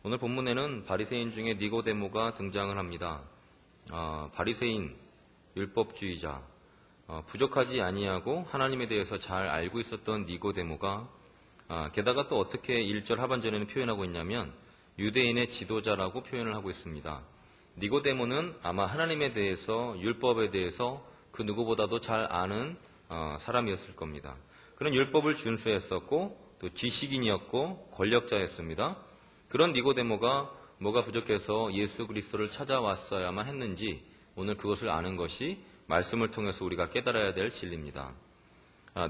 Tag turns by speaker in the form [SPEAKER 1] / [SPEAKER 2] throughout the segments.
[SPEAKER 1] 오늘 본문에는 바리새인 중에 니고데모가 등장을 합니다. 바리새인, 율법주의자, 부족하지 아니하고 하나님에 대해서 잘 알고 있었던 니고데모가 게다가 또 어떻게 1절 하반절에는 표현하고 있냐면 유대인의 지도자라고 표현을 하고 있습니다. 니고데모는 아마 하나님에 대해서, 율법에 대해서 그 누구보다도 잘 아는 사람이었을 겁니다. 그런 율법을 준수했었고 또 지식인이었고 권력자였습니다. 그런 니고데모가 뭐가 부족해서 예수 그리스도를 찾아왔어야만 했는지 오늘 그것을 아는 것이 말씀을 통해서 우리가 깨달아야 될 진리입니다.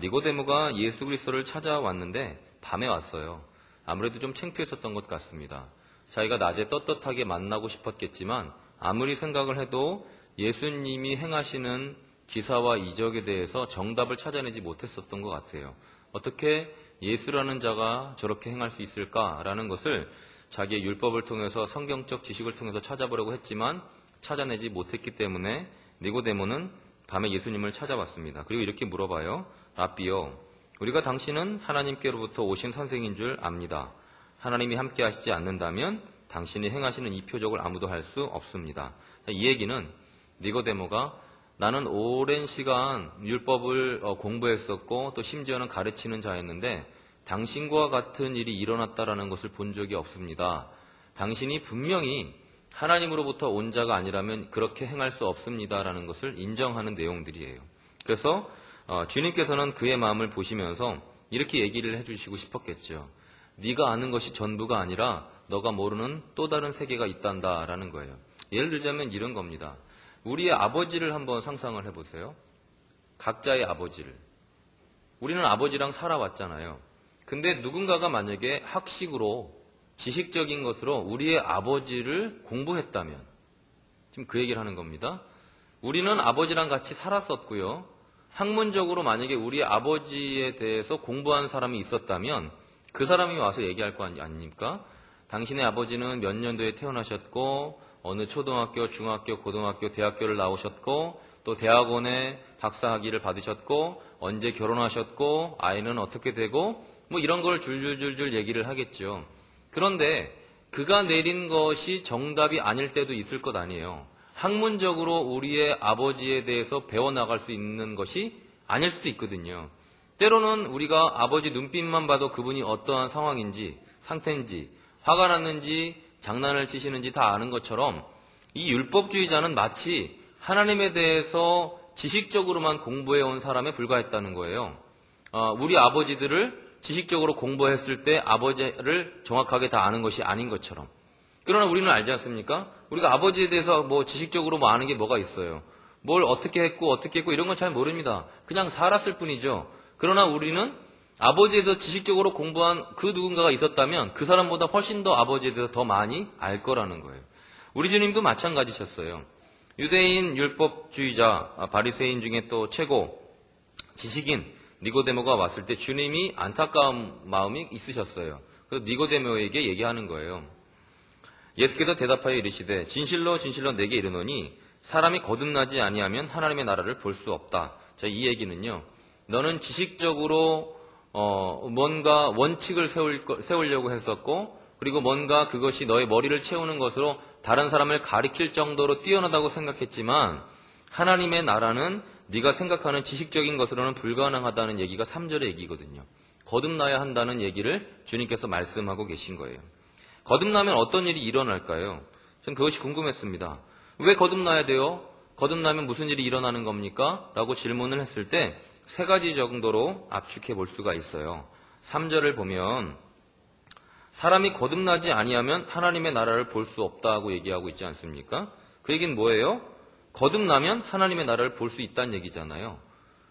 [SPEAKER 1] 니고데모가 예수 그리스도를 찾아왔는데 밤에 왔어요. 아무래도 좀 창피했었던 것 같습니다. 자기가 낮에 떳떳하게 만나고 싶었겠지만 아무리 생각을 해도 예수님이 행하시는 기사와 이적에 대해서 정답을 찾아내지 못했었던 것 같아요. 어떻게 예수라는 자가 저렇게 행할 수 있을까라는 것을 자기의 율법을 통해서 성경적 지식을 통해서 찾아보려고 했지만 찾아내지 못했기 때문에 니고데모는 밤에 예수님을 찾아왔습니다. 그리고 이렇게 물어봐요. 라비요, 우리가 당신은 하나님께로부터 오신 선생인 줄 압니다. 하나님이 함께 하시지 않는다면 당신이 행하시는 이 표적을 아무도 할 수 없습니다. 이 얘기는 니고데모가 나는 오랜 시간 율법을 공부했었고 또 심지어는 가르치는 자였는데 당신과 같은 일이 일어났다라는 것을 본 적이 없습니다. 당신이 분명히 하나님으로부터 온 자가 아니라면 그렇게 행할 수 없습니다라는 것을 인정하는 내용들이에요. 그래서 주님께서는 그의 마음을 보시면서 이렇게 얘기를 해주시고 싶었겠죠. 네가 아는 것이 전부가 아니라 너가 모르는 또 다른 세계가 있단다라는 거예요. 예를 들자면 이런 겁니다. 우리의 아버지를 한번 상상을 해보세요. 각자의 아버지를. 우리는 아버지랑 살아왔잖아요. 근데 누군가가 만약에 학식으로 지식적인 것으로 우리의 아버지를 공부했다면, 지금 그 얘기를 하는 겁니다. 우리는 아버지랑 같이 살았었고요. 학문적으로 만약에 우리 아버지에 대해서 공부한 사람이 있었다면 그 사람이 와서 얘기할 거 아닙니까? 당신의 아버지는 몇 년도에 태어나셨고 어느 초등학교, 중학교, 고등학교, 대학교를 나오셨고 또 대학원에 박사학위를 받으셨고 언제 결혼하셨고 아이는 어떻게 되고 뭐 이런 걸 줄줄줄줄 얘기를 하겠죠. 그런데 그가 내린 것이 정답이 아닐 때도 있을 것 아니에요. 학문적으로 우리의 아버지에 대해서 배워나갈 수 있는 것이 아닐 수도 있거든요. 때로는 우리가 아버지 눈빛만 봐도 그분이 어떠한 상황인지, 상태인지, 화가 났는지, 장난을 치시는지 다 아는 것처럼 이 율법주의자는 마치 하나님에 대해서 지식적으로만 공부해온 사람에 불과했다는 거예요. 우리 아버지들을 지식적으로 공부했을 때 아버지를 정확하게 다 아는 것이 아닌 것처럼. 그러나 우리는 알지 않습니까? 우리가 아버지에 대해서 뭐 지식적으로 뭐 아는 게 뭐가 있어요. 뭘 어떻게 했고 이런 건 잘 모릅니다. 그냥 살았을 뿐이죠. 그러나 우리는 아버지에 대해서 지식적으로 공부한 그 누군가가 있었다면 그 사람보다 훨씬 더 아버지에 대해서 더 많이 알 거라는 거예요. 우리 주님도 마찬가지셨어요. 유대인 율법주의자 바리새인 중에 또 최고 지식인 니고데모가 왔을 때 주님이 안타까운 마음이 있으셨어요. 그래서 니고데모에게 얘기하는 거예요. 예수께서 대답하여 이르시되 진실로 진실로 내게 이르노니 사람이 거듭나지 아니하면 하나님의 나라를 볼 수 없다. 자, 이 얘기는요. 너는 지식적으로 뭔가 원칙을 세우려고 했었고 그리고 뭔가 그것이 너의 머리를 채우는 것으로 다른 사람을 가리킬 정도로 뛰어나다고 생각했지만 하나님의 나라는 네가 생각하는 지식적인 것으로는 불가능하다는 얘기가 3절의 얘기거든요. 거듭나야 한다는 얘기를 주님께서 말씀하고 계신 거예요. 거듭나면 어떤 일이 일어날까요? 전 그것이 궁금했습니다. 왜 거듭나야 돼요? 거듭나면 무슨 일이 일어나는 겁니까? 라고 질문을 했을 때 3가지 정도로 압축해 볼 수가 있어요. 3절을 보면 사람이 거듭나지 아니하면 하나님의 나라를 볼 수 없다고 얘기하고 있지 않습니까? 그 얘기는 뭐예요? 거듭나면 하나님의 나라를 볼 수 있다는 얘기잖아요.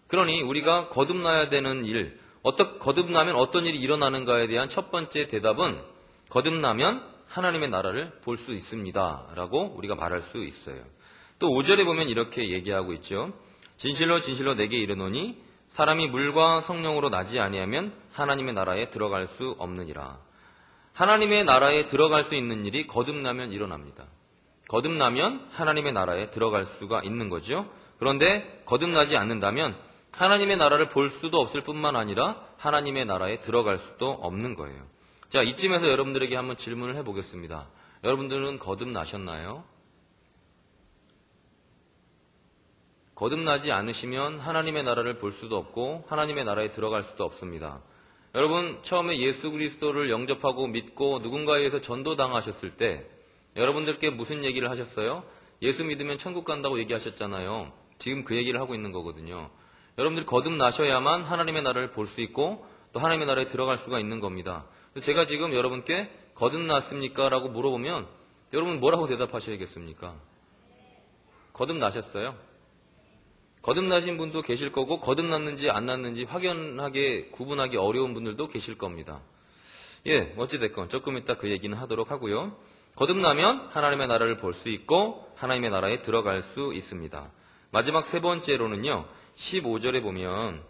[SPEAKER 1] 그러니 우리가 거듭나야 되는 일, 거듭나면 어떤 일이 일어나는가에 대한 첫 번째 대답은 거듭나면 하나님의 나라를 볼 수 있습니다. 라고 우리가 말할 수 있어요. 또 5절에 보면 이렇게 얘기하고 있죠. 진실로 진실로 내게 이르노니 사람이 물과 성령으로 나지 아니하면 하나님의 나라에 들어갈 수 없느니라. 하나님의 나라에 들어갈 수 있는 일이 거듭나면 일어납니다. 거듭나면 하나님의 나라에 들어갈 수가 있는 거죠. 그런데 거듭나지 않는다면 하나님의 나라를 볼 수도 없을 뿐만 아니라 하나님의 나라에 들어갈 수도 없는 거예요. 자, 이쯤에서 여러분들에게 한번 질문을 해보겠습니다. 여러분들은 거듭나셨나요? 거듭나지 않으시면 하나님의 나라를 볼 수도 없고 하나님의 나라에 들어갈 수도 없습니다. 여러분, 처음에 예수 그리스도를 영접하고 믿고 누군가에 의해서 전도당하셨을 때 여러분들께 무슨 얘기를 하셨어요? 예수 믿으면 천국 간다고 얘기하셨잖아요. 지금 그 얘기를 하고 있는 거거든요. 여러분들이 거듭나셔야만 하나님의 나라를 볼 수 있고 또 하나님의 나라에 들어갈 수가 있는 겁니다. 그래서 제가 지금 여러분께 거듭났습니까? 라고 물어보면 여러분 뭐라고 대답하셔야겠습니까? 거듭나셨어요? 거듭나신 분도 계실 거고 거듭났는지 안 났는지 확연하게 구분하기 어려운 분들도 계실 겁니다. 예, 어찌됐건 조금 이따 그 얘기는 하도록 하고요. 거듭나면 하나님의 나라를 볼 수 있고 하나님의 나라에 들어갈 수 있습니다. 마지막 세 번째로는요. 15절에 보면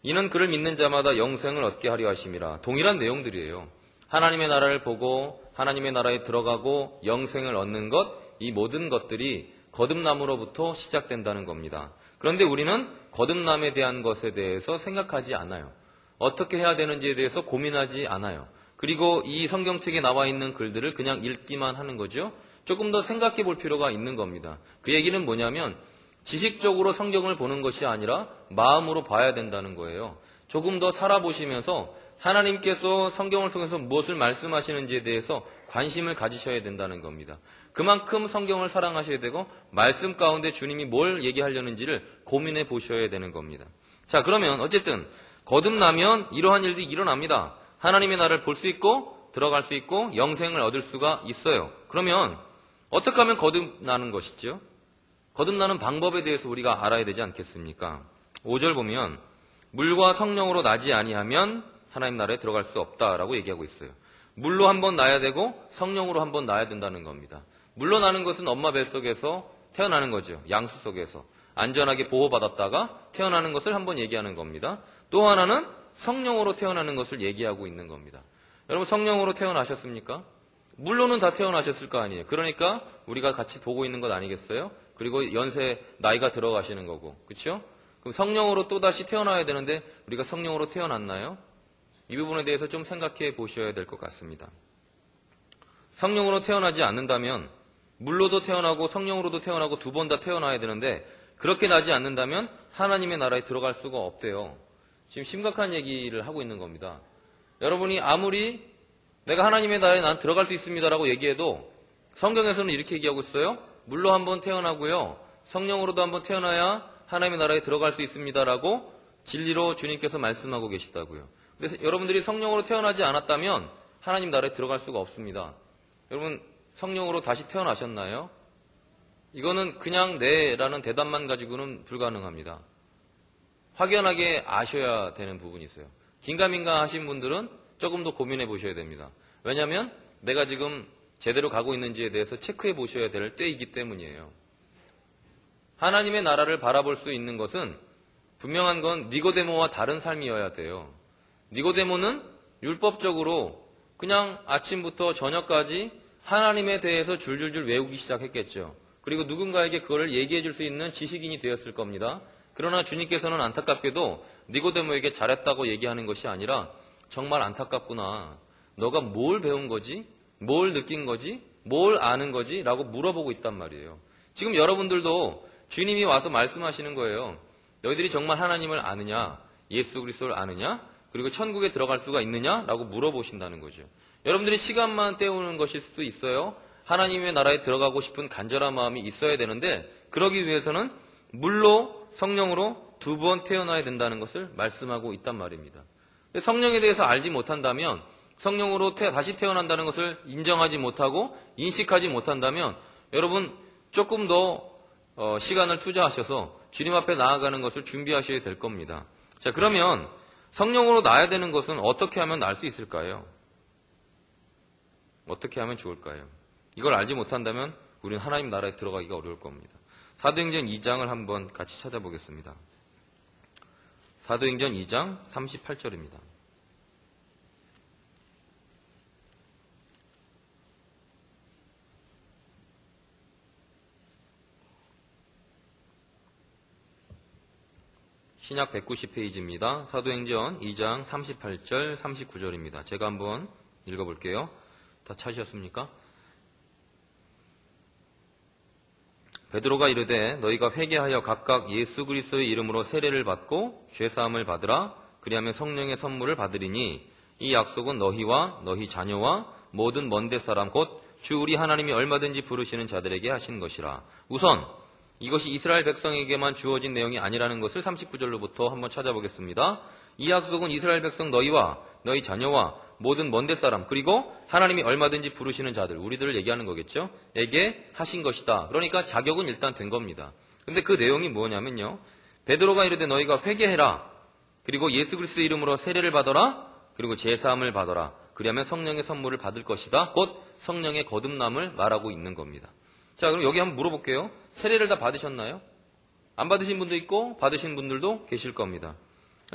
[SPEAKER 1] 이는 그를 믿는 자마다 영생을 얻게 하려 하심이라. 동일한 내용들이에요. 하나님의 나라를 보고 하나님의 나라에 들어가고 영생을 얻는 것, 이 모든 것들이 거듭남으로부터 시작된다는 겁니다. 그런데 우리는 거듭남에 대한 것에 대해서 생각하지 않아요. 어떻게 해야 되는지에 대해서 고민하지 않아요. 그리고 이 성경책에 나와 있는 글들을 그냥 읽기만 하는 거죠. 조금 더 생각해 볼 필요가 있는 겁니다. 그 얘기는 뭐냐면 지식적으로 성경을 보는 것이 아니라 마음으로 봐야 된다는 거예요. 조금 더 살아보시면서 하나님께서 성경을 통해서 무엇을 말씀하시는지에 대해서 관심을 가지셔야 된다는 겁니다. 그만큼 성경을 사랑하셔야 되고 말씀 가운데 주님이 뭘 얘기하려는지를 고민해 보셔야 되는 겁니다. 자, 그러면 어쨌든 거듭나면 이러한 일들이 일어납니다. 하나님의 나라를 볼 수 있고 들어갈 수 있고 영생을 얻을 수가 있어요. 그러면 어떻게 하면 거듭나는 것이죠? 거듭나는 방법에 대해서 우리가 알아야 되지 않겠습니까? 5절 보면 물과 성령으로 나지 아니하면 하나님 나라에 들어갈 수 없다라고 얘기하고 있어요. 물로 한번 나야 되고 성령으로 한번 나야 된다는 겁니다. 물로 나는 것은 엄마 뱃속에서 태어나는 거죠. 양수 속에서 안전하게 보호받았다가 태어나는 것을 한번 얘기하는 겁니다. 또 하나는 성령으로 태어나는 것을 얘기하고 있는 겁니다. 여러분, 성령으로 태어나셨습니까? 물로는 다 태어나셨을 거 아니에요. 그러니까 우리가 같이 보고 있는 것 아니겠어요? 그리고 연세 나이가 들어가시는 거고, 그렇죠? 그럼 성령으로 또다시 태어나야 되는데 우리가 성령으로 태어났나요? 이 부분에 대해서 좀 생각해 보셔야 될 것 같습니다. 성령으로 태어나지 않는다면 물로도 태어나고 성령으로도 태어나고 두 번 다 태어나야 되는데 그렇게 나지 않는다면 하나님의 나라에 들어갈 수가 없대요. 지금 심각한 얘기를 하고 있는 겁니다. 여러분이 아무리 내가 하나님의 나라에 난 들어갈 수 있습니다라고 얘기해도 성경에서는 이렇게 얘기하고 있어요. 물로 한번 태어나고요. 성령으로도 한번 태어나야 하나님의 나라에 들어갈 수 있습니다라고 진리로 주님께서 말씀하고 계시다고요. 그래서 여러분들이 성령으로 태어나지 않았다면 하나님 나라에 들어갈 수가 없습니다. 여러분, 성령으로 다시 태어나셨나요? 이거는 그냥 네라는 대답만 가지고는 불가능합니다. 확연하게 아셔야 되는 부분이 있어요. 긴가민가 하신 분들은 조금 더 고민해 보셔야 됩니다. 왜냐하면 내가 지금 제대로 가고 있는지에 대해서 체크해 보셔야 될 때이기 때문이에요. 하나님의 나라를 바라볼 수 있는 것은 분명한 건 니고데모와 다른 삶이어야 돼요. 니고데모는 율법적으로 그냥 아침부터 저녁까지 하나님에 대해서 줄줄줄 외우기 시작했겠죠. 그리고 누군가에게 그걸 얘기해 줄 수 있는 지식인이 되었을 겁니다. 그러나 주님께서는 안타깝게도 니고데모에게 잘했다고 얘기하는 것이 아니라 정말 안타깝구나. 너가 뭘 배운 거지? 뭘 느낀 거지? 뭘 아는 거지? 라고 물어보고 있단 말이에요. 지금 여러분들도 주님이 와서 말씀하시는 거예요. 너희들이 정말 하나님을 아느냐? 예수 그리스도를 아느냐? 그리고 천국에 들어갈 수가 있느냐? 라고 물어보신다는 거죠. 여러분들이 시간만 때우는 것일 수도 있어요. 하나님의 나라에 들어가고 싶은 간절한 마음이 있어야 되는데 그러기 위해서는 물로 성령으로 두 번 태어나야 된다는 것을 말씀하고 있단 말입니다. 성령에 대해서 알지 못한다면 성령으로 다시 태어난다는 것을 인정하지 못하고 인식하지 못한다면 여러분 조금 더 시간을 투자하셔서 주님 앞에 나아가는 것을 준비하셔야 될 겁니다. 자, 그러면 성령으로 나야 되는 것은 어떻게 하면 날 수 있을까요? 어떻게 하면 좋을까요? 이걸 알지 못한다면 우리는 하나님 나라에 들어가기가 어려울 겁니다. 사도행전 2장을 한번 같이 찾아보겠습니다. 사도행전 2장 38절입니다. 신약 190페이지입니다. 사도행전 2장 38절, 39절입니다. 제가 한번 읽어볼게요. 다 찾으셨습니까? 베드로가 이르되 너희가 회개하여 각각 예수 그리스도의 이름으로 세례를 받고 죄사함을 받으라. 그리하면 성령의 선물을 받으리니 이 약속은 너희와 너희 자녀와 모든 먼데 사람 곧 주 우리 하나님이 얼마든지 부르시는 자들에게 하신 것이라. 우선 이것이 이스라엘 백성에게만 주어진 내용이 아니라는 것을 39절로부터 한번 찾아보겠습니다. 이 약속은 이스라엘 백성 너희와 너희 자녀와 모든 먼데 사람 그리고 하나님이 얼마든지 부르시는 자들, 우리들을 얘기하는 거겠죠. 에게 하신 것이다. 그러니까 자격은 일단 된 겁니다. 근데 그 내용이 뭐냐면요. 베드로가 이르되 너희가 회개해라. 그리고 예수 그리스도 이름으로 세례를 받아라. 그리고 제사함을 받아라. 그리하면 성령의 선물을 받을 것이다. 곧 성령의 거듭남을 말하고 있는 겁니다. 자, 그럼 여기 한번 물어볼게요. 세례를 다 받으셨나요? 안 받으신 분도 있고 받으신 분들도 계실 겁니다.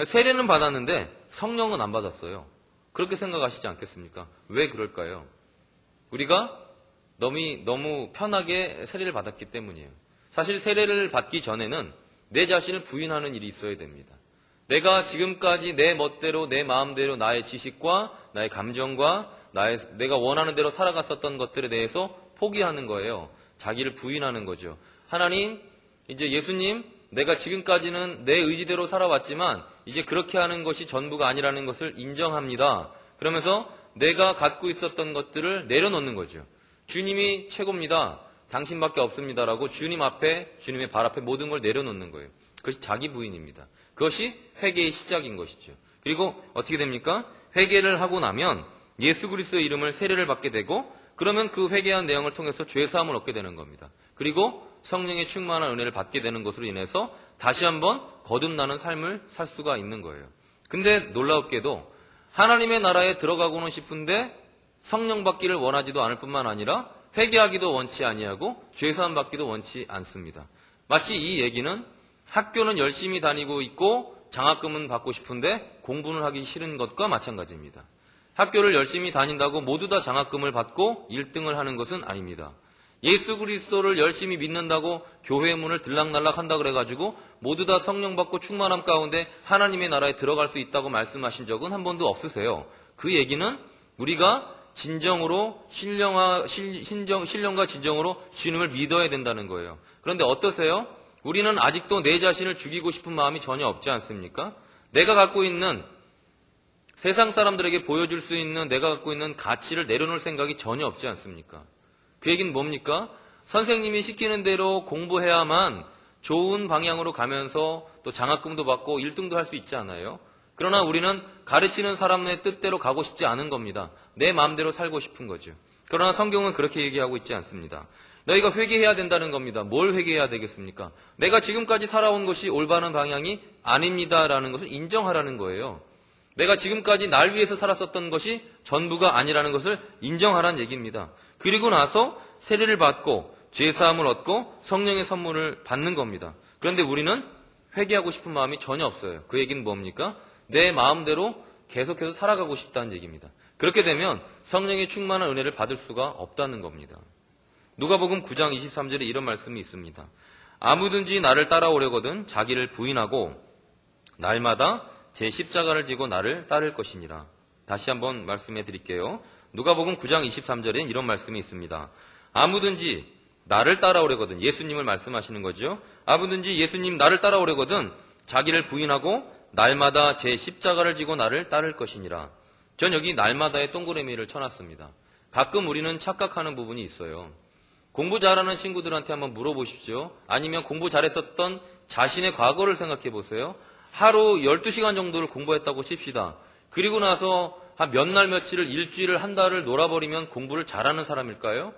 [SPEAKER 1] 세례는 받았는데 성령은 안 받았어요. 그렇게 생각하시지 않겠습니까? 왜 그럴까요? 우리가 너무 편하게 세례를 받았기 때문이에요. 사실 세례를 받기 전에는 내 자신을 부인하는 일이 있어야 됩니다. 내가 지금까지 내 멋대로 내 마음대로 나의 지식과 나의 감정과 내가 원하는 대로 살아갔었던 것들에 대해서 포기하는 거예요. 자기를 부인하는 거죠. 하나님, 이제 예수님, 내가 지금까지는 내 의지대로 살아왔지만 이제 그렇게 하는 것이 전부가 아니라는 것을 인정합니다. 그러면서 내가 갖고 있었던 것들을 내려놓는 거죠. 주님이 최고입니다. 당신밖에 없습니다라고 주님 앞에, 주님의 발 앞에 모든 걸 내려놓는 거예요. 그것이 자기 부인입니다. 그것이 회개의 시작인 것이죠. 그리고 어떻게 됩니까? 회개를 하고 나면 예수 그리스도의 이름을 세례를 받게 되고 그러면 그 회개한 내용을 통해서 죄사함을 얻게 되는 겁니다. 그리고 성령의 충만한 은혜를 받게 되는 것으로 인해서 다시 한번 거듭나는 삶을 살 수가 있는 거예요. 근데 놀랍게도 하나님의 나라에 들어가고는 싶은데 성령 받기를 원하지도 않을 뿐만 아니라 회개하기도 원치 아니하고 죄사함 받기도 원치 않습니다. 마치 이 얘기는 학교는 열심히 다니고 있고 장학금은 받고 싶은데 공부는 하기 싫은 것과 마찬가지입니다. 학교를 열심히 다닌다고 모두 다 장학금을 받고 1등을 하는 것은 아닙니다. 예수 그리스도를 열심히 믿는다고 교회 문을 들락날락 한다 그래가지고 모두 다 성령 받고 충만함 가운데 하나님의 나라에 들어갈 수 있다고 말씀하신 적은 한 번도 없으세요. 그 얘기는 우리가 진정으로 신령과 진정으로 주님을 믿어야 된다는 거예요. 그런데 어떠세요? 우리는 아직도 내 자신을 죽이고 싶은 마음이 전혀 없지 않습니까? 내가 갖고 있는 세상 사람들에게 보여줄 수 있는 내가 갖고 있는 가치를 내려놓을 생각이 전혀 없지 않습니까? 그 얘기는 뭡니까? 선생님이 시키는 대로 공부해야만 좋은 방향으로 가면서 또 장학금도 받고 1등도 할 수 있지 않아요? 그러나 우리는 가르치는 사람의 뜻대로 가고 싶지 않은 겁니다. 내 마음대로 살고 싶은 거죠. 그러나 성경은 그렇게 얘기하고 있지 않습니다. 너희가 회개해야 된다는 겁니다. 뭘 회개해야 되겠습니까? 내가 지금까지 살아온 것이 올바른 방향이 아닙니다라는 것을 인정하라는 거예요. 내가 지금까지 날 위해서 살았었던 것이 전부가 아니라는 것을 인정하라는 얘기입니다. 그리고 나서 세례를 받고 죄사함을 얻고 성령의 선물을 받는 겁니다. 그런데 우리는 회개하고 싶은 마음이 전혀 없어요. 그 얘기는 뭡니까? 내 마음대로 계속해서 살아가고 싶다는 얘기입니다. 그렇게 되면 성령의 충만한 은혜를 받을 수가 없다는 겁니다. 누가복음 9장 23절에 이런 말씀이 있습니다. 아무든지 나를 따라오려거든 자기를 부인하고 날마다 제 십자가를 지고 나를 따를 것이니라. 다시 한번 말씀해 드릴게요. 누가복음 9장 23절에 이런 말씀이 있습니다. 아무든지 나를 따라오려거든, 예수님을 말씀하시는 거죠. 아무든지 예수님 나를 따라오려거든 자기를 부인하고 날마다 제 십자가를 지고 나를 따를 것이니라. 전 여기 날마다의 동그라미를 쳐놨습니다. 가끔 우리는 착각하는 부분이 있어요. 공부 잘하는 친구들한테 한번 물어보십시오. 아니면 공부 잘했었던 자신의 과거를 생각해 보세요. 하루 12시간 정도를 공부했다고 칩시다. 그리고 나서 한 몇 날 며칠을 일주일을 한 달을 놀아버리면 공부를 잘하는 사람일까요?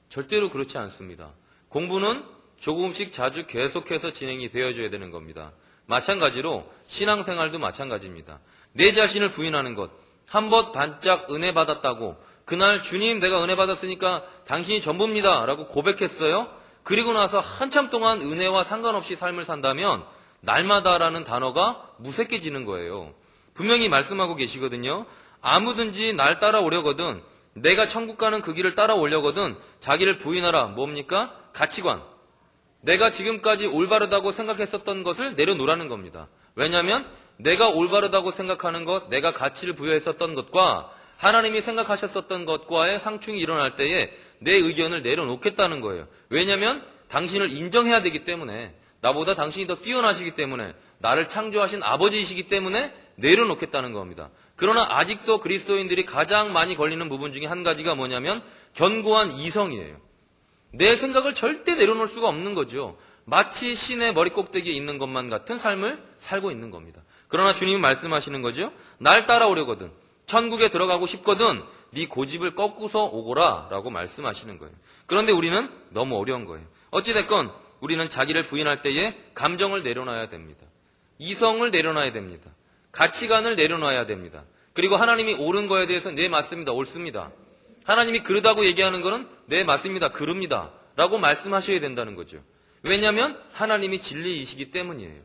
[SPEAKER 1] 절대로 그렇지 않습니다. 공부는 조금씩 자주 계속해서 진행이 되어줘야 되는 겁니다. 마찬가지로 신앙생활도 마찬가지입니다. 내 자신을 부인하는 것. 한 번 반짝 은혜 받았다고 그날 주님 내가 은혜 받았으니까 당신이 전부입니다 라고 고백했어요. 그리고 나서 한참 동안 은혜와 상관없이 삶을 산다면 날마다라는 단어가 무색해지는 거예요. 분명히 말씀하고 계시거든요. 아무든지 날 따라오려거든 내가 천국 가는 그 길을 따라오려거든 자기를 부인하라. 뭡니까? 가치관. 내가 지금까지 올바르다고 생각했었던 것을 내려놓으라는 겁니다. 왜냐하면 내가 올바르다고 생각하는 것, 내가 가치를 부여했었던 것과 하나님이 생각하셨었던 것과의 상충이 일어날 때에 내 의견을 내려놓겠다는 거예요. 왜냐하면 당신을 인정해야 되기 때문에, 나보다 당신이 더 뛰어나시기 때문에, 나를 창조하신 아버지이시기 때문에 내려놓겠다는 겁니다. 그러나 아직도 그리스도인들이 가장 많이 걸리는 부분 중에 한 가지가 뭐냐면 견고한 이성이에요. 내 생각을 절대 내려놓을 수가 없는 거죠. 마치 신의 머리 꼭대기에 있는 것만 같은 삶을 살고 있는 겁니다. 그러나 주님이 말씀하시는 거죠. 날 따라오려거든, 천국에 들어가고 싶거든 네 고집을 꺾고서 오거라 라고 말씀하시는 거예요. 그런데 우리는 너무 어려운 거예요. 어찌됐건 우리는 자기를 부인할 때에 감정을 내려놔야 됩니다. 이성을 내려놔야 됩니다. 가치관을 내려놔야 됩니다. 그리고 하나님이 옳은 거에 대해서 네 맞습니다, 옳습니다. 하나님이 그르다고 얘기하는 거는 네 맞습니다, 그릅니다 라고 말씀하셔야 된다는 거죠. 왜냐하면 하나님이 진리이시기 때문이에요.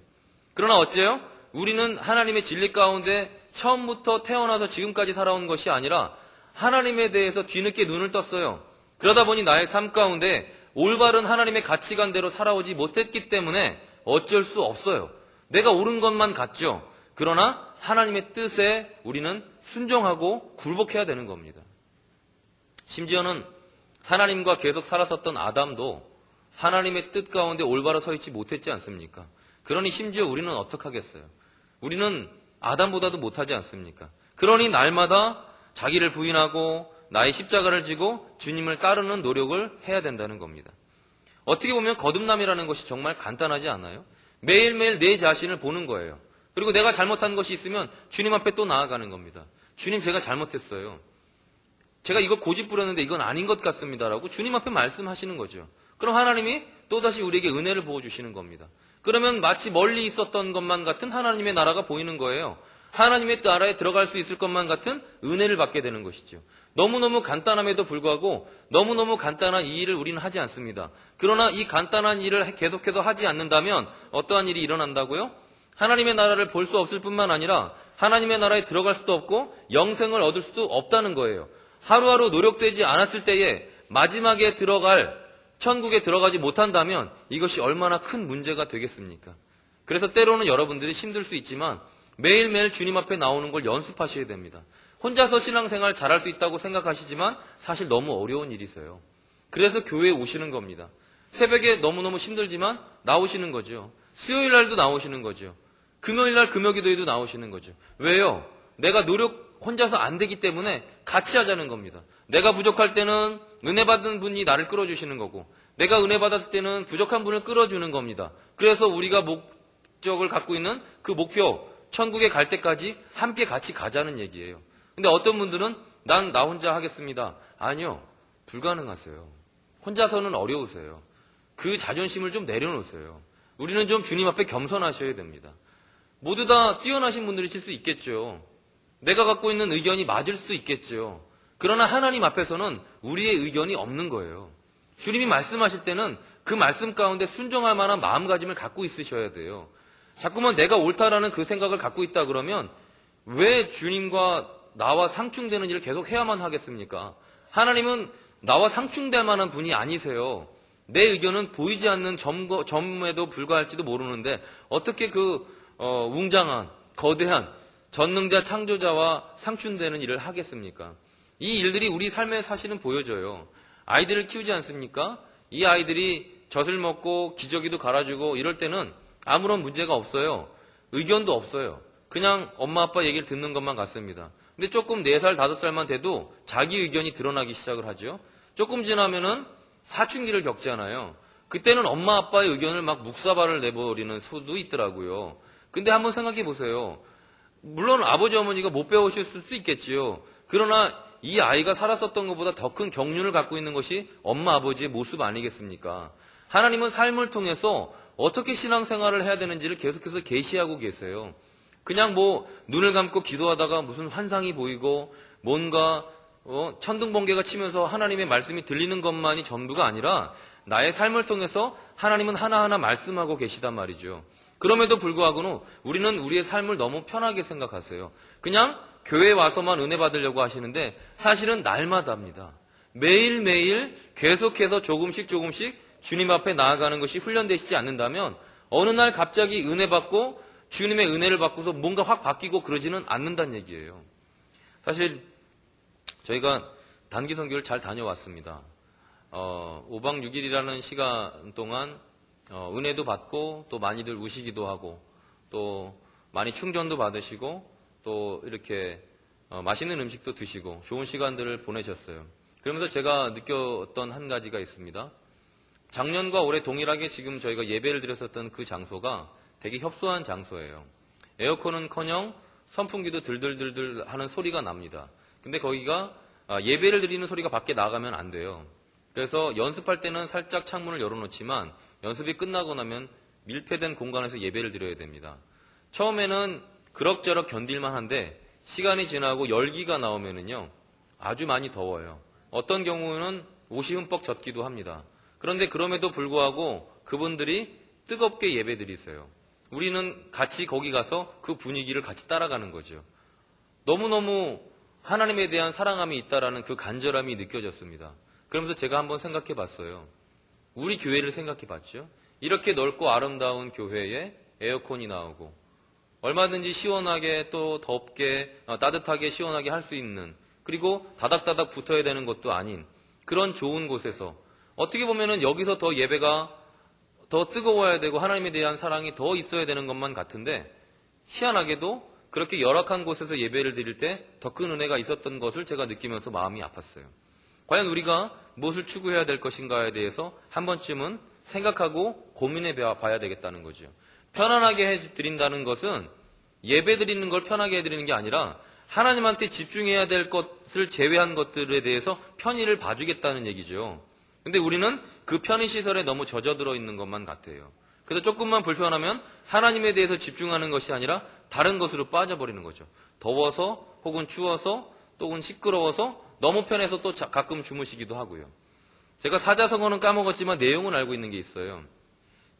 [SPEAKER 1] 그러나 어째요? 우리는 하나님의 진리 가운데 처음부터 태어나서 지금까지 살아온 것이 아니라 하나님에 대해서 뒤늦게 눈을 떴어요. 그러다 보니 나의 삶 가운데 올바른 하나님의 가치관대로 살아오지 못했기 때문에 어쩔 수 없어요. 내가 옳은 것만 같죠. 그러나 하나님의 뜻에 우리는 순종하고 굴복해야 되는 겁니다. 심지어는 하나님과 계속 살았었던 아담도 하나님의 뜻 가운데 올바로 서 있지 못했지 않습니까? 그러니 심지어 우리는 어떡하겠어요? 우리는 아담보다도 못하지 않습니까? 그러니 날마다 자기를 부인하고 나의 십자가를 지고 주님을 따르는 노력을 해야 된다는 겁니다. 어떻게 보면 거듭남이라는 것이 정말 간단하지 않아요? 매일매일 내 자신을 보는 거예요. 그리고 내가 잘못한 것이 있으면 주님 앞에 또 나아가는 겁니다. 주님, 제가 잘못했어요. 제가 이거 고집 부렸는데 이건 아닌 것 같습니다라고 주님 앞에 말씀하시는 거죠. 그럼 하나님이 또다시 우리에게 은혜를 부어주시는 겁니다. 그러면 마치 멀리 있었던 것만 같은 하나님의 나라가 보이는 거예요. 하나님의 나라에 들어갈 수 있을 것만 같은 은혜를 받게 되는 것이죠. 너무너무 간단함에도 불구하고 너무너무 간단한 이 일을 우리는 하지 않습니다. 그러나 이 간단한 일을 계속해서 하지 않는다면 어떠한 일이 일어난다고요? 하나님의 나라를 볼 수 없을 뿐만 아니라 하나님의 나라에 들어갈 수도 없고 영생을 얻을 수도 없다는 거예요. 하루하루 노력되지 않았을 때에 마지막에 들어갈 천국에 들어가지 못한다면 이것이 얼마나 큰 문제가 되겠습니까? 그래서 때로는 여러분들이 힘들 수 있지만 매일매일 주님 앞에 나오는 걸 연습하셔야 됩니다. 혼자서 신앙생활 잘할 수 있다고 생각하시지만 사실 너무 어려운 일이세요. 그래서 교회에 오시는 겁니다. 새벽에 너무너무 힘들지만 나오시는 거죠. 수요일 날도 나오시는 거죠. 금요일 날 금요기도에도 나오시는 거죠. 왜요? 내가 노력 혼자서 안 되기 때문에 같이 하자는 겁니다. 내가 부족할 때는 은혜 받은 분이 나를 끌어주시는 거고, 내가 은혜 받았을 때는 부족한 분을 끌어주는 겁니다. 그래서 우리가 목적을 갖고 있는 그 목표, 천국에 갈 때까지 함께 같이 가자는 얘기예요. 근데 어떤 분들은 난 나 혼자 하겠습니다. 아니요. 불가능하세요. 혼자서는 어려우세요. 그 자존심을 좀 내려놓으세요. 우리는 좀 주님 앞에 겸손하셔야 됩니다. 모두 다 뛰어나신 분들이실 수 있겠죠. 내가 갖고 있는 의견이 맞을 수도 있겠죠. 그러나 하나님 앞에서는 우리의 의견이 없는 거예요. 주님이 말씀하실 때는 그 말씀 가운데 순종할 만한 마음가짐을 갖고 있으셔야 돼요. 자꾸만 내가 옳다라는 그 생각을 갖고 있다 그러면 왜 주님과 나와 상충되는 일을 계속 해야만 하겠습니까? 하나님은 나와 상충될 만한 분이 아니세요. 내 의견은 보이지 않는 점에도 불과할지도 모르는데 어떻게 그 웅장한 거대한 전능자 창조자와 상충되는 일을 하겠습니까? 이 일들이 우리 삶에 사실은 보여져요. 아이들을 키우지 않습니까? 이 아이들이 젖을 먹고 기저귀도 갈아주고 이럴 때는 아무런 문제가 없어요. 의견도 없어요. 그냥 엄마 아빠 얘기를 듣는 것만 같습니다. 근데 조금 4살, 5살만 돼도 자기 의견이 드러나기 시작을 하죠. 조금 지나면은 사춘기를 겪잖아요. 그때는 엄마 아빠의 의견을 막 묵사발을 내버리는 수도 있더라고요. 근데 한번 생각해 보세요. 물론 아버지 어머니가 못 배우실 수도 있겠지요. 그러나 이 아이가 살았었던 것보다 더 큰 경륜을 갖고 있는 것이 엄마 아버지의 모습 아니겠습니까? 하나님은 삶을 통해서 어떻게 신앙생활을 해야 되는지를 계속해서 계시하고 계세요. 그냥 뭐 눈을 감고 기도하다가 무슨 환상이 보이고 뭔가 천둥번개가 치면서 하나님의 말씀이 들리는 것만이 전부가 아니라 나의 삶을 통해서 하나님은 하나하나 말씀하고 계시단 말이죠. 그럼에도 불구하고는 우리는 우리의 삶을 너무 편하게 생각하세요. 그냥 교회에 와서만 은혜 받으려고 하시는데 사실은 날마다입니다. 매일매일 계속해서 조금씩 주님 앞에 나아가는 것이 훈련되시지 않는다면 어느 날 갑자기 은혜 받고 주님의 은혜를 받고서 뭔가 확 바뀌고 그러지는 않는다는 얘기예요. 사실 저희가 단기 선교를 잘 다녀왔습니다. 5박 6일이라는 시간 동안 은혜도 받고 또 많이들 우시기도 하고 또 많이 충전도 받으시고 또 이렇게 맛있는 음식도 드시고 좋은 시간들을 보내셨어요. 그러면서 제가 느꼈던 한 가지가 있습니다. 작년과 올해 동일하게 지금 저희가 예배를 드렸었던 그 장소가 되게 협소한 장소예요. 에어컨은커녕 선풍기도 들들들들 하는 소리가 납니다. 근데 거기가 예배를 드리는 소리가 밖에 나가면 안 돼요. 그래서 연습할 때는 살짝 창문을 열어놓지만 연습이 끝나고 나면 밀폐된 공간에서 예배를 드려야 됩니다. 처음에는 그럭저럭 견딜만 한데 시간이 지나고 열기가 나오면은요 아주 많이 더워요. 어떤 경우는 옷이 흠뻑 젖기도 합니다. 그런데 그럼에도 불구하고 그분들이 뜨겁게 예배 드리세요. 우리는 같이 거기 가서 그 분위기를 같이 따라가는 거죠. 너무너무 하나님에 대한 사랑함이 있다라는 그 간절함이 느껴졌습니다. 그러면서 제가 한번 생각해 봤어요. 우리 교회를 생각해 봤죠. 이렇게 넓고 아름다운 교회에 에어컨이 나오고 얼마든지 시원하게 또 덥게 따뜻하게 시원하게 할 수 있는 그리고 다닥다닥 붙어야 되는 것도 아닌 그런 좋은 곳에서 어떻게 보면은 여기서 더 예배가 더 뜨거워야 되고 하나님에 대한 사랑이 더 있어야 되는 것만 같은데 희한하게도 그렇게 열악한 곳에서 예배를 드릴 때 더 큰 은혜가 있었던 것을 제가 느끼면서 마음이 아팠어요. 과연 우리가 무엇을 추구해야 될 것인가에 대해서 한 번쯤은 생각하고 고민해 봐야 되겠다는 거죠. 편안하게 해드린다는 것은 예배 드리는 걸 편하게 해드리는 게 아니라 하나님한테 집중해야 될 것을 제외한 것들에 대해서 편의를 봐주겠다는 얘기죠. 근데 우리는 그 편의시설에 너무 젖어들어 있는 것만 같아요. 그래서 조금만 불편하면 하나님에 대해서 집중하는 것이 아니라 다른 것으로 빠져버리는 거죠. 더워서 혹은 추워서 또는 시끄러워서 너무 편해서 또 가끔 주무시기도 하고요. 제가 사자성어는 까먹었지만 내용은 알고 있는 게 있어요.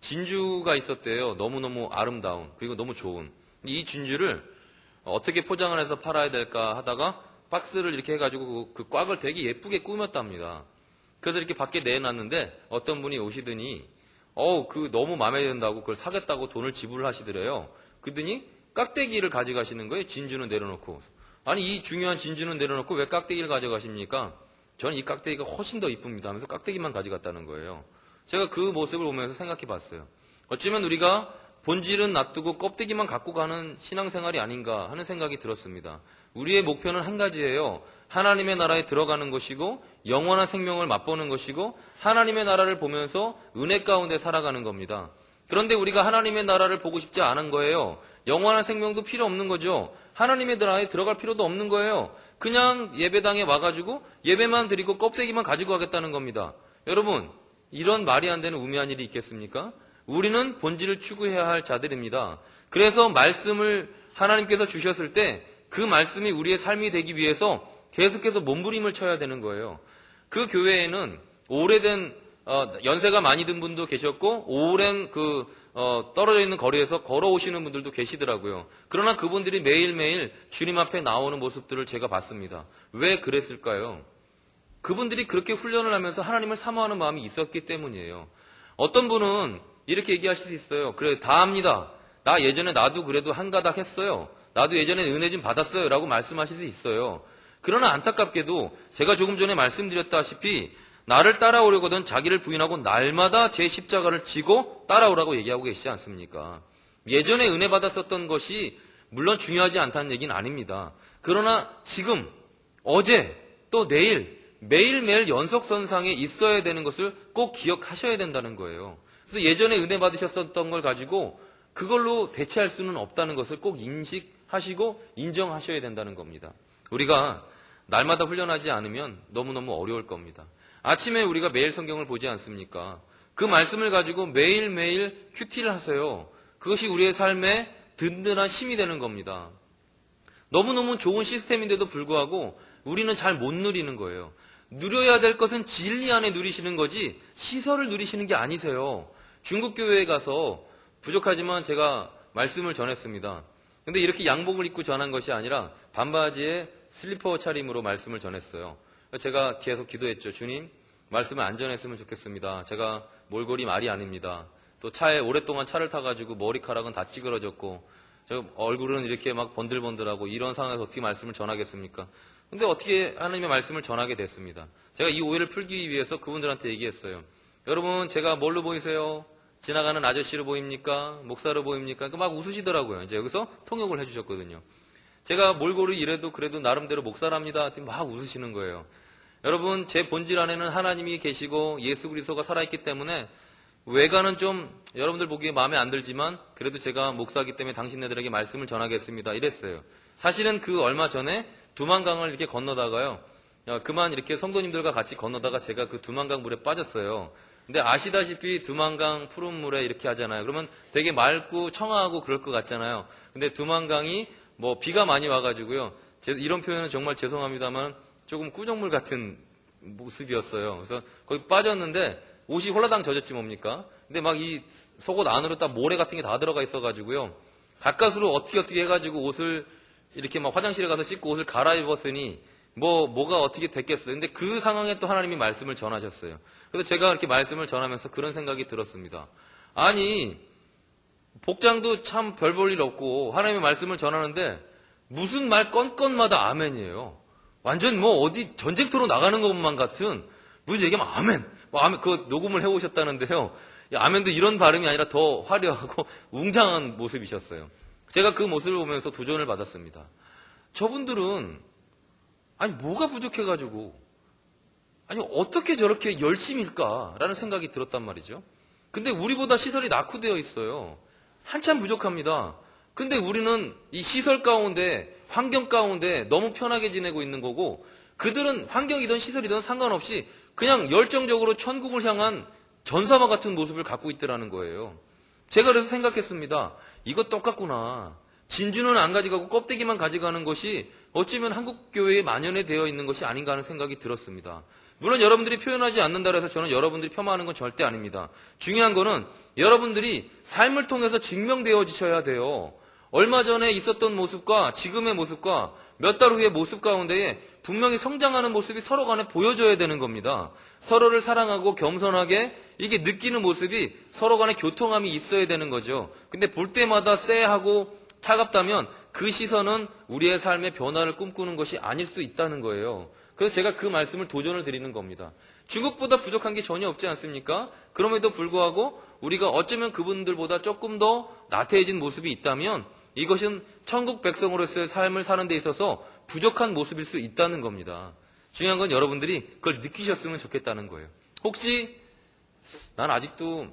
[SPEAKER 1] 진주가 있었대요. 너무너무 아름다운 그리고 너무 좋은. 이 진주를 어떻게 포장을 해서 팔아야 될까 하다가 박스를 이렇게 해가지고 그 꽉을 되게 예쁘게 꾸몄답니다. 그래서 이렇게 밖에 내놨는데 어떤 분이 오시더니 그 너무 마음에 든다고 그걸 사겠다고 돈을 지불하시더래요. 그러더니 깍대기를 가져가시는 거예요. 진주는 내려놓고. 아니 이 중요한 진주는 내려놓고 왜 깍대기를 가져가십니까? 저는 이 깍대기가 훨씬 더 이쁩니다 하면서 깍대기만 가져갔다는 거예요. 제가 그 모습을 보면서 생각해 봤어요. 어쩌면 우리가 본질은 놔두고 껍데기만 갖고 가는 신앙생활이 아닌가 하는 생각이 들었습니다. 우리의 목표는 한 가지예요. 하나님의 나라에 들어가는 것이고 영원한 생명을 맛보는 것이고 하나님의 나라를 보면서 은혜 가운데 살아가는 겁니다. 그런데 우리가 하나님의 나라를 보고 싶지 않은 거예요. 영원한 생명도 필요 없는 거죠. 하나님의 나라에 들어갈 필요도 없는 거예요. 그냥 예배당에 와가지고 예배만 드리고 껍데기만 가지고 가겠다는 겁니다. 여러분, 이런 말이 안 되는 우매한 일이 있겠습니까? 우리는 본질을 추구해야 할 자들입니다. 그래서 말씀을 하나님께서 주셨을 때 그 말씀이 우리의 삶이 되기 위해서 계속해서 몸부림을 쳐야 되는 거예요. 그 교회에는 오래된 연세가 많이 든 분도 계셨고 오랜 떨어져 있는 거리에서 걸어오시는 분들도 계시더라고요. 그러나 그분들이 매일매일 주님 앞에 나오는 모습들을 제가 봤습니다. 왜 그랬을까요? 그분들이 그렇게 훈련을 하면서 하나님을 사모하는 마음이 있었기 때문이에요. 어떤 분은 이렇게 얘기하실 수 있어요. 그래, 다 합니다. 나 예전에 나도 그래도 한 가닥 했어요. 나도 예전에 은혜 좀 받았어요. 라고 말씀하실 수 있어요. 그러나 안타깝게도 제가 조금 전에 말씀드렸다시피 나를 따라오려거든 자기를 부인하고 날마다 제 십자가를 지고 따라오라고 얘기하고 계시지 않습니까? 예전에 은혜 받았었던 것이 물론 중요하지 않다는 얘기는 아닙니다. 그러나 지금, 어제, 또 내일 매일매일 연속선상에 있어야 되는 것을 꼭 기억하셔야 된다는 거예요. 그래서 예전에 은혜 받으셨었던 걸 가지고 그걸로 대체할 수는 없다는 것을 꼭 인식하시고 인정하셔야 된다는 겁니다. 우리가 날마다 훈련하지 않으면 너무너무 어려울 겁니다. 아침에 우리가 매일 성경을 보지 않습니까? 그 말씀을 가지고 매일매일 큐티를 하세요. 그것이 우리의 삶에 든든한 힘이 되는 겁니다. 너무너무 좋은 시스템인데도 불구하고 우리는 잘 못 누리는 거예요. 누려야 될 것은 진리 안에 누리시는 거지 시설을 누리시는 게 아니세요. 중국 교회에 가서 부족하지만 제가 말씀을 전했습니다. 근데 이렇게 양복을 입고 전한 것이 아니라 반바지에 슬리퍼 차림으로 말씀을 전했어요. 제가 계속 기도했죠. 주님, 말씀을 안 전했으면 좋겠습니다. 제가 몰골이 말이 아닙니다. 또 차에 오랫동안 차를 타가지고 머리카락은 다 찌그러졌고 저 얼굴은 이렇게 막 번들번들하고 이런 상황에서 어떻게 말씀을 전하겠습니까? 근데 어떻게 하나님의 말씀을 전하게 됐습니다. 제가 이 오해를 풀기 위해서 그분들한테 얘기했어요. 여러분, 제가 뭘로 보이세요? 지나가는 아저씨로 보입니까? 목사로 보입니까? 막 웃으시더라고요. 이제 여기서 통역을 해주셨거든요. 제가 몰골이 이래도 그래도 나름대로 목사랍니다. 막 웃으시는 거예요. 여러분, 제 본질 안에는 하나님이 계시고 예수 그리스도가 살아있기 때문에 외관은 좀 여러분들 보기에 마음에 안 들지만 그래도 제가 목사이기 때문에 당신네들에게 말씀을 전하겠습니다. 이랬어요. 사실은 그 얼마 전에 두만강을 이렇게 건너다가요. 그만 이렇게 성도님들과 같이 건너다가 제가 그 두만강 물에 빠졌어요. 근데 아시다시피 두만강 푸른 물에 이렇게 하잖아요. 그러면 되게 맑고 청아하고 그럴 것 같잖아요. 근데 두만강이 뭐 비가 많이 와가지고요. 이런 표현은 정말 죄송합니다만 조금 꾸정물 같은 모습이었어요. 그래서 거기 빠졌는데 옷이 홀라당 젖었지 뭡니까? 근데 막 이 속옷 안으로 딱 모래 같은 게 다 들어가 있어가지고요. 가까스로 어떻게 해가지고 옷을 이렇게 막 화장실에 가서 씻고 옷을 갈아입었으니 뭐가 어떻게 됐겠어요. 근데 그 상황에 또 하나님이 말씀을 전하셨어요. 그래서 제가 이렇게 말씀을 전하면서 그런 생각이 들었습니다. 아니, 복장도 참 별 볼 일 없고 하나님의 말씀을 전하는데 무슨 말 건건마다 아멘이에요. 완전 뭐 어디 전쟁터로 나가는 것만 같은 무슨 얘기하면 아멘. 아멘. 그 녹음을 해오셨다는데요. 아멘도 이런 발음이 아니라 더 화려하고 웅장한 모습이셨어요. 제가 그 모습을 보면서 도전을 받았습니다. 저분들은 아니 뭐가 부족해가지고 아니 어떻게 저렇게 열심일까라는 생각이 들었단 말이죠. 근데 우리보다 시설이 낙후되어 있어요. 한참 부족합니다. 근데 우리는 이 시설 가운데 환경 가운데 너무 편하게 지내고 있는 거고 그들은 환경이든 시설이든 상관없이 그냥 열정적으로 천국을 향한 전사와 같은 모습을 갖고 있더라는 거예요. 제가 그래서 생각했습니다. 이거 똑같구나. 진주는 안 가져가고 껍데기만 가져가는 것이 어쩌면 한국 교회에 만연해 되어 있는 것이 아닌가 하는 생각이 들었습니다. 물론 여러분들이 표현하지 않는다고 해서 저는 여러분들이 폄하하는 건 절대 아닙니다. 중요한 거는 여러분들이 삶을 통해서 증명되어지셔야 돼요. 얼마 전에 있었던 모습과 지금의 모습과 몇 달 후의 모습 가운데에 분명히 성장하는 모습이 서로 간에 보여져야 되는 겁니다. 서로를 사랑하고 겸손하게 이게 느끼는 모습이 서로 간에 교통함이 있어야 되는 거죠. 근데 볼 때마다 쎄하고 차갑다면 그 시선은 우리의 삶의 변화를 꿈꾸는 것이 아닐 수 있다는 거예요. 그래서 제가 그 말씀을 도전을 드리는 겁니다. 중국보다 부족한 게 전혀 없지 않습니까? 그럼에도 불구하고 우리가 어쩌면 그분들보다 조금 더 나태해진 모습이 있다면 이것은 천국 백성으로서의 삶을 사는 데 있어서 부족한 모습일 수 있다는 겁니다. 중요한 건 여러분들이 그걸 느끼셨으면 좋겠다는 거예요. 혹시 난 아직도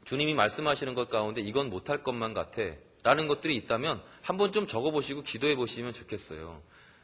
[SPEAKER 1] 주님이 말씀하시는 것 가운데 이건 못할 것만 같아 라는 것들이 있다면 한번 좀 적어보시고 기도해 보시면 좋겠어요.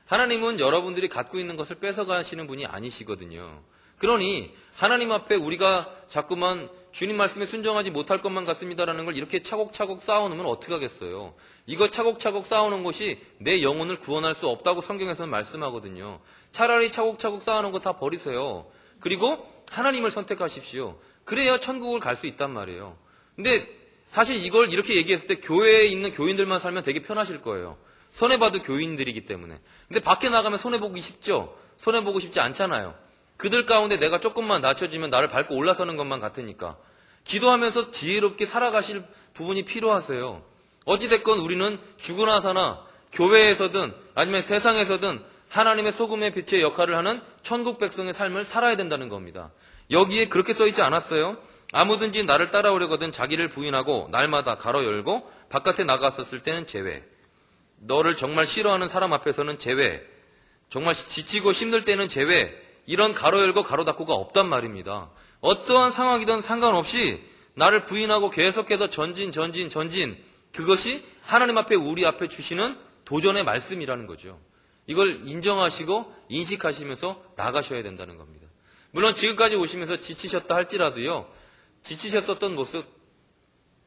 [SPEAKER 1] 하나님은 여러분들이 갖고 있는 것을 뺏어가시는 분이 아니시거든요. 그러니 하나님 앞에 우리가 자꾸만 주님 말씀에 순종하지 못할 것만 같습니다라는 걸 이렇게 차곡차곡 쌓아놓으면 어떻게 하겠어요? 이거 차곡차곡 쌓아놓은 것이 내 영혼을 구원할 수 없다고 성경에서는 말씀하거든요. 차라리 차곡차곡 쌓아놓은 거 다 버리세요. 그리고 하나님을 선택하십시오. 그래야 천국을 갈 수 있단 말이에요. 근데 사실 이걸 이렇게 얘기했을 때 교회에 있는 교인들만 살면 되게 편하실 거예요. 손해봐도 교인들이기 때문에. 근데 밖에 나가면 손해보기 쉽죠? 손해보고 싶지 않잖아요. 그들 가운데 내가 조금만 낮춰지면 나를 밟고 올라서는 것만 같으니까. 기도하면서 지혜롭게 살아가실 부분이 필요하세요. 어찌됐건 우리는 죽으나 사나 교회에서든 아니면 세상에서든 하나님의 소금의 빛의 역할을 하는 천국 백성의 삶을 살아야 된다는 겁니다. 여기에 그렇게 써있지 않았어요? 아무든지 나를 따라오려거든 자기를 부인하고 날마다 가로 열고 바깥에 나갔었을 때는 제외. 너를 정말 싫어하는 사람 앞에서는 제외. 정말 지치고 힘들 때는 제외. 이런 가로 열고 가로 닫고가 없단 말입니다. 어떠한 상황이든 상관없이 나를 부인하고 계속해서 전진. 그것이 하나님 앞에 우리 앞에 주시는 도전의 말씀이라는 거죠. 이걸 인정하시고 인식하시면서 나가셔야 된다는 겁니다. 물론 지금까지 오시면서 지치셨다 할지라도요. 지치셨었던 모습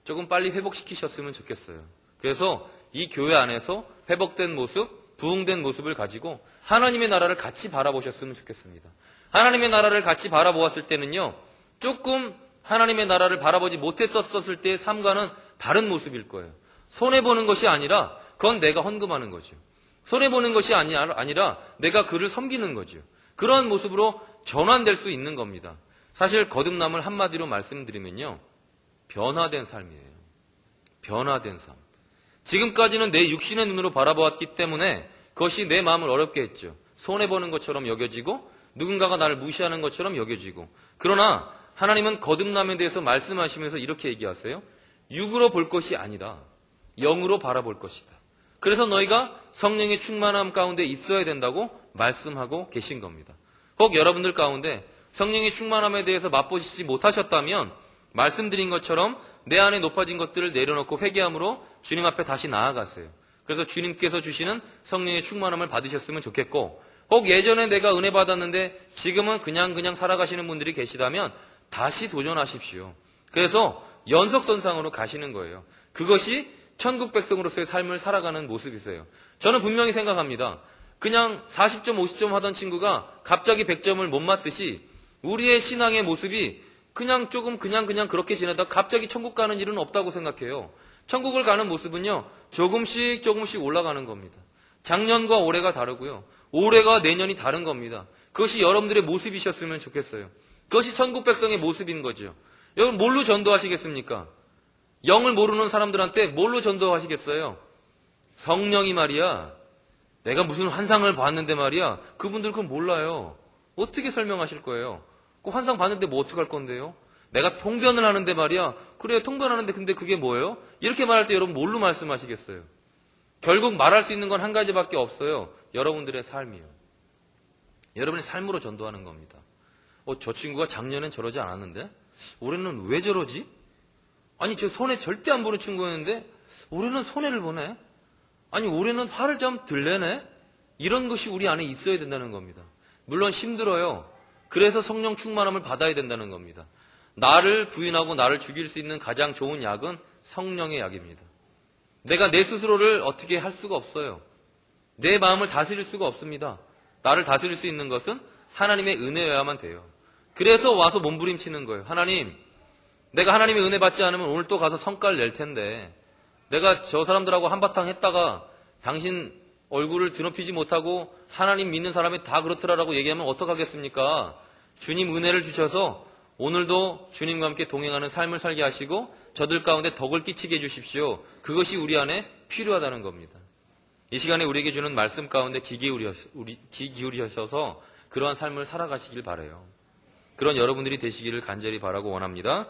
[SPEAKER 1] 조금 빨리 회복시키셨으면 좋겠어요. 그래서 이 교회 안에서 회복된 모습, 부흥된 모습을 가지고 하나님의 나라를 같이 바라보셨으면 좋겠습니다. 하나님의 나라를 같이 바라보았을 때는요. 조금 하나님의 나라를 바라보지 못했었을 때의 삶과는 다른 모습일 거예요. 손해보는 것이 아니라 그건 내가 헌금하는 거죠. 손해보는 것이 아니라 내가 그를 섬기는 거죠. 그러한 모습으로 전환될 수 있는 겁니다. 사실 거듭남을 한마디로 말씀드리면요. 변화된 삶이에요. 변화된 삶. 지금까지는 내 육신의 눈으로 바라보았기 때문에 그것이 내 마음을 어렵게 했죠. 손해보는 것처럼 여겨지고 누군가가 나를 무시하는 것처럼 여겨지고, 그러나 하나님은 거듭남에 대해서 말씀하시면서 이렇게 얘기하세요. 육으로 볼 것이 아니다. 영으로 바라볼 것이다. 그래서 너희가 성령의 충만함 가운데 있어야 된다고 말씀하고 계신 겁니다. 혹 여러분들 가운데 성령의 충만함에 대해서 맛보시지 못하셨다면 말씀드린 것처럼 내 안에 높아진 것들을 내려놓고 회개함으로 주님 앞에 다시 나아갔어요. 그래서 주님께서 주시는 성령의 충만함을 받으셨으면 좋겠고, 혹 예전에 내가 은혜 받았는데 지금은 그냥 살아가시는 분들이 계시다면 다시 도전하십시오. 그래서 연속선상으로 가시는 거예요. 그것이 천국 백성으로서의 삶을 살아가는 모습이세요. 저는 분명히 생각합니다. 그냥 40점, 50점 하던 친구가 갑자기 100점을 못 맞듯이 우리의 신앙의 모습이 그냥 그렇게 지내다가 갑자기 천국 가는 일은 없다고 생각해요. 천국을 가는 모습은요, 조금씩 올라가는 겁니다. 작년과 올해가 다르고요. 올해가 내년이 다른 겁니다. 그것이 여러분들의 모습이셨으면 좋겠어요. 그것이 천국 백성의 모습인 거죠. 여러분 뭘로 전도하시겠습니까? 영을 모르는 사람들한테 뭘로 전도하시겠어요? 성령이 말이야. 내가 무슨 환상을 봤는데 말이야. 그분들 그건 몰라요. 어떻게 설명하실 거예요? 그 환상 봤는데 뭐 어떡할 건데요? 내가 통변을 하는데 말이야. 그래, 통변하는데 근데 그게 뭐예요? 이렇게 말할 때 여러분 뭘로 말씀하시겠어요? 결국 말할 수 있는 건 한 가지밖에 없어요. 여러분들의 삶이요. 여러분의 삶으로 전도하는 겁니다. 저 친구가 작년엔 저러지 않았는데 올해는 왜 저러지? 아니, 저 손해 절대 안 보는 친구였는데 올해는 손해를 보네? 아니, 올해는 화를 좀 들래네? 이런 것이 우리 안에 있어야 된다는 겁니다. 물론 힘들어요. 그래서 성령 충만함을 받아야 된다는 겁니다. 나를 부인하고 나를 죽일 수 있는 가장 좋은 약은 성령의 약입니다. 내가 내 스스로를 어떻게 할 수가 없어요. 내 마음을 다스릴 수가 없습니다. 나를 다스릴 수 있는 것은 하나님의 은혜여야만 돼요. 그래서 와서 몸부림치는 거예요. 하나님, 내가 하나님의 은혜 받지 않으면 오늘 또 가서 성과를 낼 텐데, 내가 저 사람들하고 한바탕 했다가 당신 얼굴을 드높이지 못하고 하나님 믿는 사람이 다 그렇더라라고 얘기하면 어떡하겠습니까? 주님 은혜를 주셔서 오늘도 주님과 함께 동행하는 삶을 살게 하시고 저들 가운데 덕을 끼치게 해주십시오. 그것이 우리 안에 필요하다는 겁니다. 이 시간에 우리에게 주는 말씀 가운데 귀 기울이셔서 그러한 삶을 살아가시길 바라요. 그런 여러분들이 되시기를 간절히 바라고 원합니다.